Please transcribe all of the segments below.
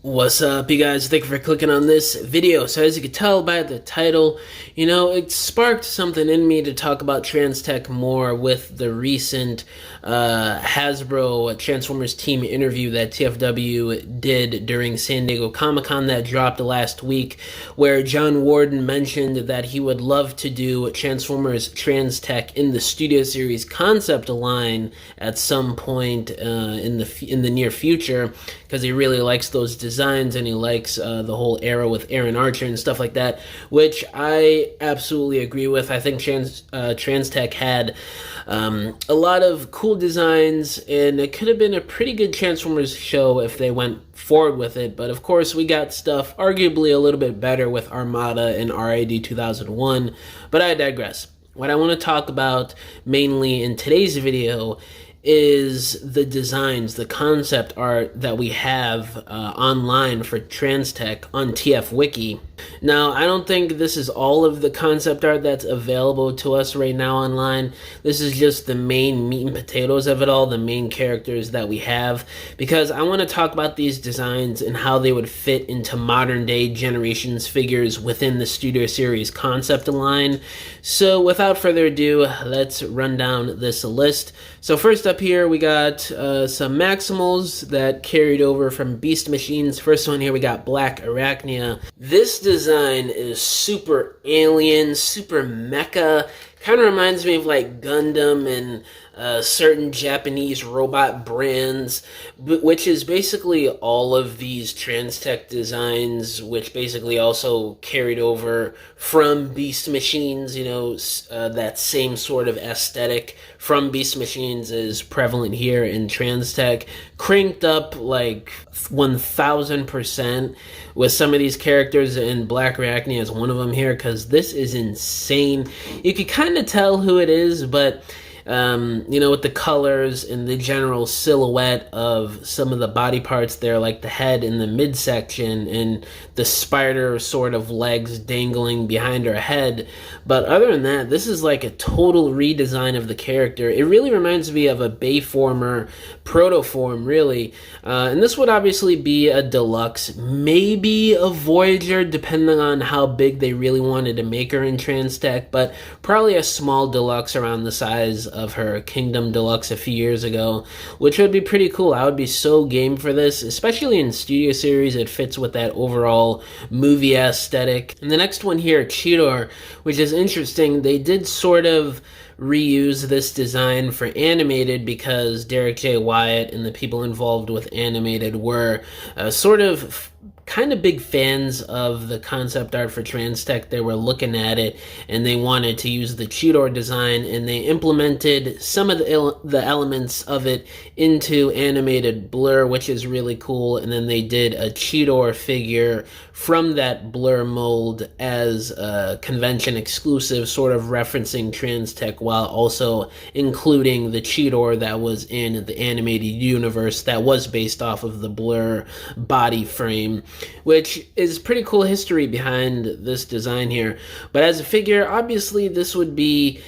What's up, you guys? Thank you for clicking on this video. So as you can tell by the title, it sparked something in me to talk about Transtech more with the recent Hasbro Transformers team interview that TFW did during San Diego Comic-Con that dropped last week, where John Warden mentioned that he would love to do Transformers Transtech in the Studio Series concept line at some point in the near future, because he really likes those designs and he likes the whole era with Aaron Archer and stuff like that, which I absolutely agree with. I think Transtech had a lot of cool designs, and it could have been a pretty good Transformers show if they went forward with it. But of course, we got stuff arguably a little bit better with Armada and RID 2001, but I digress. What I want to talk about mainly in today's video is the designs, the concept art that we have online for Transtech on TF Wiki. Now, I don't think this is all of the concept art that's available to us right now online. This is just the main meat and potatoes of it all, the main characters that we have, because I want to talk about these designs and how they would fit into modern day Generations figures within the Studio Series concept line. So without further ado, let's run down this list. So first up here, we got some Maximals that carried over from Beast Machines. First one here, we got Black Arachnia. This design is super alien, super mecha. Kind of reminds me of like Gundam and certain Japanese robot brands, which is basically all of these Transtech designs, which basically also carried over from Beast Machines. That same sort of aesthetic from Beast Machines is prevalent here in Transtech, cranked up like 1000% with some of these characters, and Black Arachnia is one of them here, because this is insane. You can kind of tell who it is, but with the colors and the general silhouette of some of the body parts there, like the head in the midsection and the spider sort of legs dangling behind her head. But other than that, this is like a total redesign of the character. It really reminds me of a Bayformer protoform, really. And this would obviously be a deluxe, maybe a Voyager, depending on how big they really wanted to make her in Transtech, but probably a small deluxe around the size of her Kingdom Deluxe a few years ago, which would be pretty cool. I would be so game for this, especially in Studio Series. It fits with that overall movie aesthetic. And the next one here, Cheetor, which is interesting. They did sort of reuse this design for animated because Derek J. Wyatt and the people involved with animated were kind of big fans of the concept art for Transtech. They were looking at it and they wanted to use the Cheetor design, and they implemented some of the elements of it into animated Blur, which is really cool. And then they did a Cheetor figure from that Blur mold as a convention exclusive, sort of referencing Transtech while also including the Cheetor that was in the animated universe that was based off of the Blur body frame, which is pretty cool history behind this design here. But as a figure, obviously this would be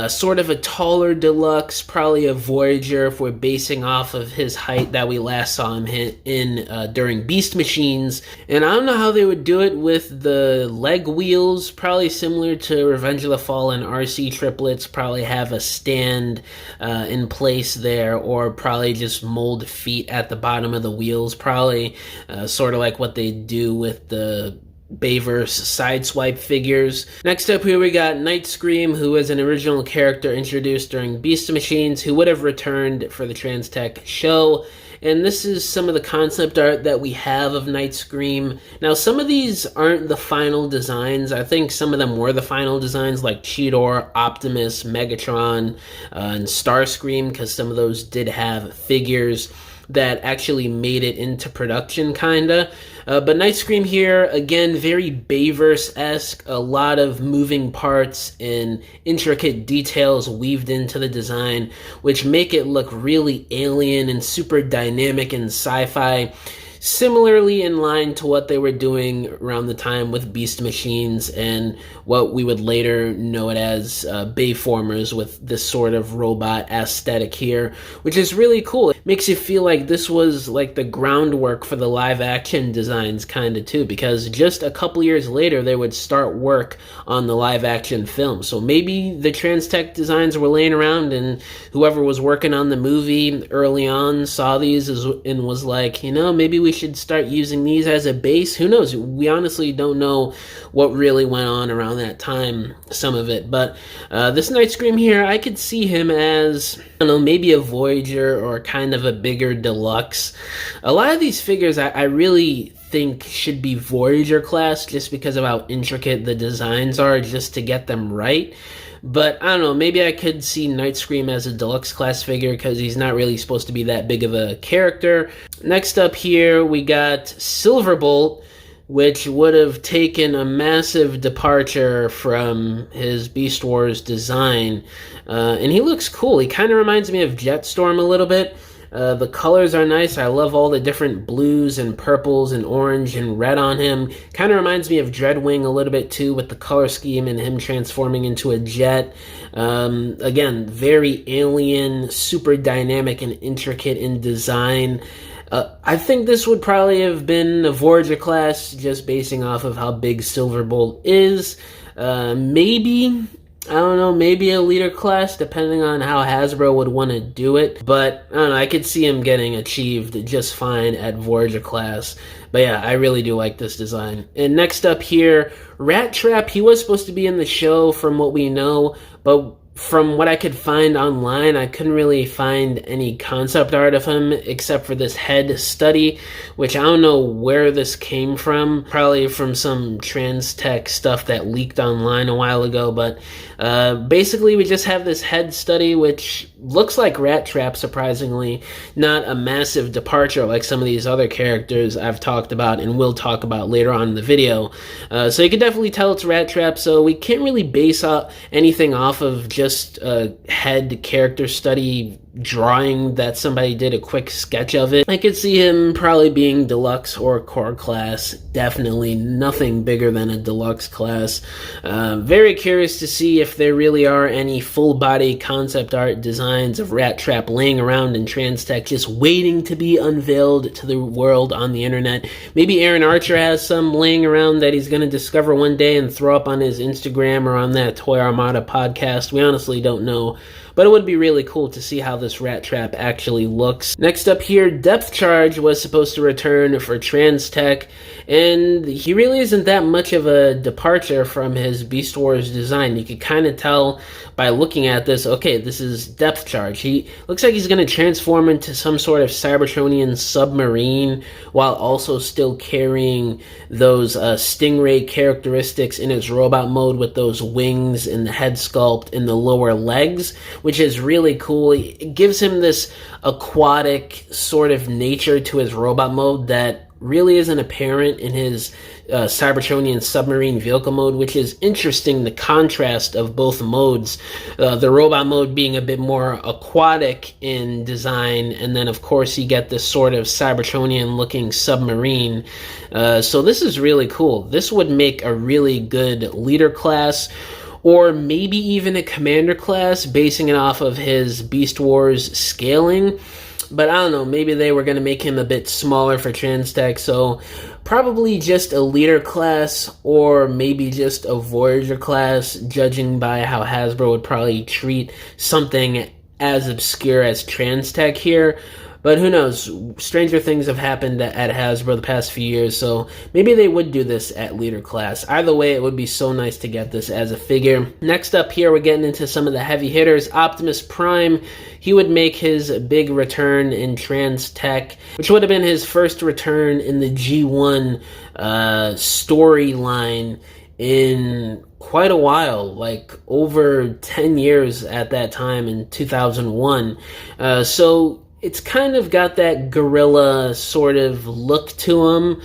sort of a taller deluxe, probably a Voyager if we're basing off of his height that we last saw him in during Beast Machines. And I don't know how they would do it with the leg wheels, probably similar to Revenge of the Fallen RC triplets, probably have a stand in place there, or probably just mold feet at the bottom of the wheels, probably sort of like what they do with the Bayverse Sideswipe figures. Next up here we got Nightscream, who was an original character introduced during Beast Machines, who would have returned for the Transtech show. And this is some of the concept art that we have of Nightscream. Now, some of these aren't the final designs. I think some of them were the final designs, like Cheetor, Optimus, Megatron, and Starscream, because some of those did have figures that actually made it into production, kinda. But Nightscream here, again, very Bayverse-esque, a lot of moving parts and intricate details weaved into the design, which make it look really alien and super dynamic and sci-fi. similarly in line to what they were doing around the time with Beast Machines and what we would later know it as Bayformers, with this sort of robot aesthetic here, which is really cool. It makes you feel like this was like the groundwork for the live action designs kind of too, because just a couple years later they would start work on the live action film. So maybe the Transtech designs were laying around and whoever was working on the movie early on saw these and was like, you know, maybe we should start using these as a base. Who knows? We honestly don't know what really went on around that time, some of it. But this Night Scream here, I could see him as, I don't know, maybe a Voyager or kind of a bigger deluxe. A lot of these figures I really think should be Voyager class, just because of how intricate the designs are, just to get them right. But I don't know, maybe I could see Night Scream as a deluxe class figure because he's not really supposed to be that big of a character. Next up here, we got Silverbolt, which would have taken a massive departure from his Beast Wars design. And he looks cool. He kind of reminds me of Jetstorm a little bit. The colors are nice. I love all the different blues and purples and orange and red on him. Kind of reminds me of Dreadwing a little bit too, with the color scheme and him transforming into a jet. Again, very alien, super dynamic and intricate in design. I think this would probably have been a Voyager class, just basing off of how big Silverbolt is. Maybe, I don't know, maybe a leader class, depending on how Hasbro would want to do it. But, I don't know, I could see him getting achieved just fine at Voyager class. But yeah, I really do like this design. And next up here, Rat Trap. He was supposed to be in the show from what we know, but from what I could find online, I couldn't really find any concept art of him except for this head study, which I don't know where this came from. Probably from some Transtech stuff that leaked online a while ago. But basically, we just have this head study, which looks like Rat Trap, surprisingly. Not a massive departure like some of these other characters I've talked about and will talk about later on in the video. So you can definitely tell it's Rat Trap, so we can't really base anything off of just a head character study drawing that somebody did a quick sketch of it. I could see him probably being deluxe or core class. Definitely nothing bigger than a deluxe class. Very curious to see if there really are any full body concept art designs of Rat Trap laying around in Transtech, just waiting to be unveiled to the world on the internet. Maybe Aaron Archer has some laying around that he's going to discover one day and throw up on his Instagram or on that Toy Armada podcast. We honestly don't know. But it would be really cool to see how this Rat Trap actually looks. Next up here, Depth Charge was supposed to return for Transtech, and he really isn't that much of a departure from his Beast Wars design. You could kind of tell by looking at this, okay, this is Depth Charge. He looks like he's going to transform into some sort of Cybertronian submarine while also still carrying those Stingray characteristics in his robot mode, with those wings and the head sculpt and the lower legs, which is really cool. It gives him this aquatic sort of nature to his robot mode that really isn't apparent in his Cybertronian submarine vehicle mode, which is interesting, the contrast of both modes. The robot mode being a bit more aquatic in design, and then of course you get this sort of Cybertronian looking submarine. So this is really cool. This would make a really good leader class, or maybe even a commander class, basing it off of his Beast Wars scaling. But I don't know, maybe they were going to make him a bit smaller for Transtech, so probably just a leader class, or maybe just a Voyager class, judging by how Hasbro would probably treat something as obscure as Transtech here. But who knows? Stranger things have happened at Hasbro the past few years, so maybe they would do this at leader class. Either way, it would be so nice to get this as a figure. Next up here, we're getting into some of the heavy hitters. Optimus Prime, he would make his big return in Transtech, which would have been his first return in the G1 storyline in quite a while, like over 10 years at that time in 2001. So it's kind of got that gorilla sort of look to him,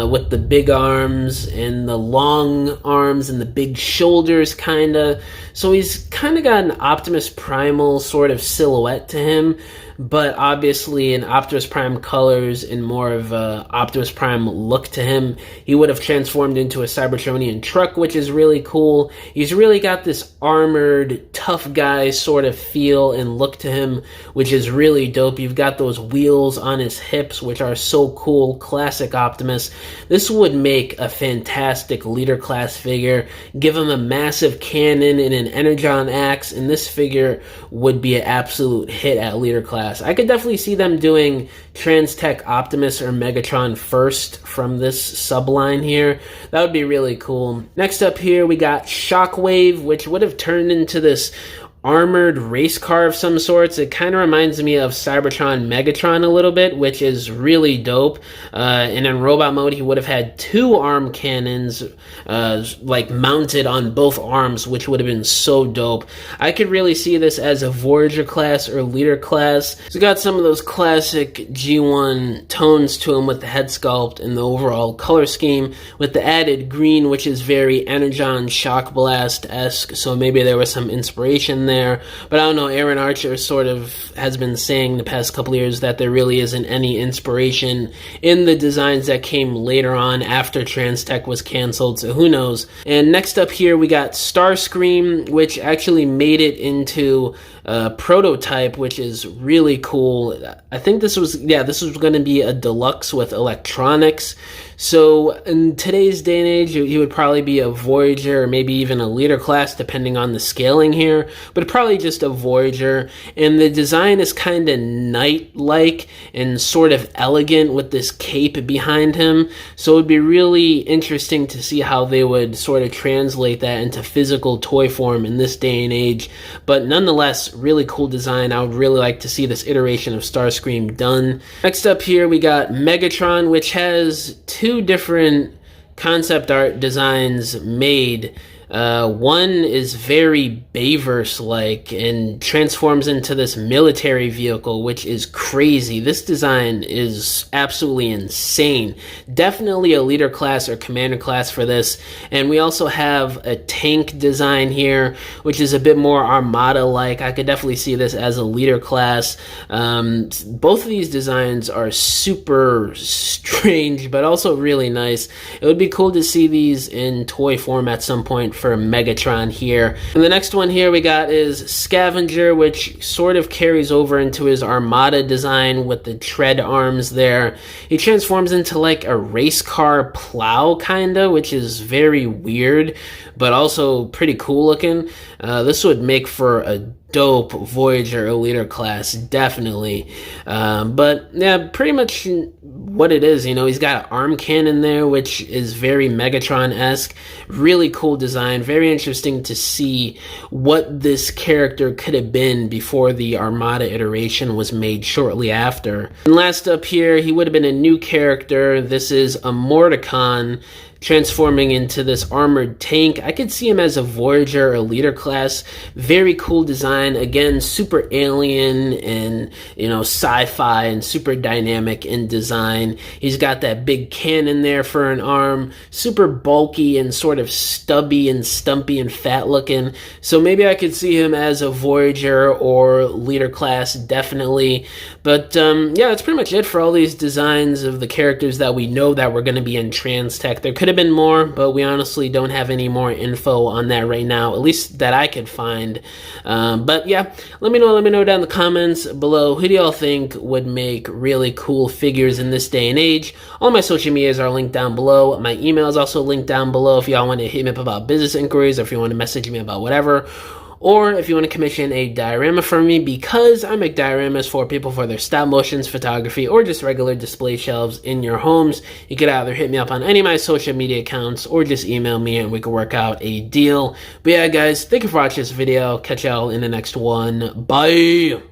with the big arms and the long arms and the big shoulders, kind of. So he's kind of got an Optimus Primal sort of silhouette to him. but obviously in Optimus Prime colors and more of a Optimus Prime look to him. He would have transformed into a Cybertronian truck, which is really cool. He's really got this armored, tough guy sort of feel and look to him, which is really dope. You've got those wheels on his hips, which are so cool. Classic Optimus. This would make a fantastic leader class figure. Give him a massive cannon and an Energon axe, and this figure would be an absolute hit at leader class. I could definitely see them doing Transtech Optimus or Megatron first from this subline here. That would be really cool. Next up here, we got Shockwave, which would have turned into this armored race car of some sorts. It kind of reminds me of Cybertron Megatron a little bit, which is really dope. And in robot mode, he would have had 2 arm cannons like mounted on both arms, which would have been so dope. I could really see this as a Voyager class or leader class. It's got some of those classic G1 tones to him with the head sculpt and the overall color scheme, with the added green, which is very Energon Shock Blast-esque, so maybe there was some inspiration there. But I don't know, Aaron Archer sort of has been saying the past couple years that there really isn't any inspiration in the designs that came later on after Transtech was canceled, so who knows. And next up here we got Starscream, which actually made it into a prototype, which is really cool. I think this was going to be a deluxe with electronics. So in today's day and age, he would probably be a Voyager or maybe even a leader class, depending on the scaling here, but probably just a Voyager. And the design is kind of knight-like and sort of elegant with this cape behind him. So it would be really interesting to see how they would sort of translate that into physical toy form in this day and age. But nonetheless, really cool design. I would really like to see this iteration of Starscream done. Next up here, we got Megatron, which has 2 different concept art designs made. One is very Bayverse-like and transforms into this military vehicle, which is crazy. This design is absolutely insane. Definitely a leader class or commander class for this. And we also have a tank design here, which is a bit more Armada-like. I could definitely see this as a leader class. Both of these designs are super strange, but also really nice. It would be cool to see these in toy form at some point for Megatron here. And the next one here we got is Scavenger, which sort of carries over into his Armada design with the tread arms there. He transforms into like a race car plow kinda, which is very weird, but also pretty cool looking. This would make for a dope Voyager leader class, definitely. But yeah, pretty much what it is, you know, he's got an arm cannon there, which is very Megatron-esque. Really cool design. Very interesting to see what this character could have been before the Armada iteration was made shortly after. And last up here, he would have been a new character. This is a Mordicon, transforming into this armored tank. I could see him as a Voyager or leader class. Very cool design. Again, super alien and, you know, sci-fi and super dynamic in design. He's got that big cannon there for an arm. Super bulky and sort of stubby and stumpy and fat looking. So maybe I could see him as a Voyager or leader class, definitely. But yeah, that's pretty much it for all these designs of the characters that we know that were going to be in Transtech. There could have been more, but we honestly don't have any more info on that right now, at least that I could find. But yeah, let me know down in the comments below, who do y'all think would make really cool figures in this day and age? All my social medias are linked down below. My email is also linked down below if y'all want to hit me up about business inquiries, or if you want to message me about whatever. Or if you want to commission a diorama from me, because I make dioramas for people for their stop motions, photography, or just regular display shelves in your homes. You could either hit me up on any of my social media accounts or just email me and we can work out a deal. But yeah, guys, thank you for watching this video. Catch y'all in the next one. Bye!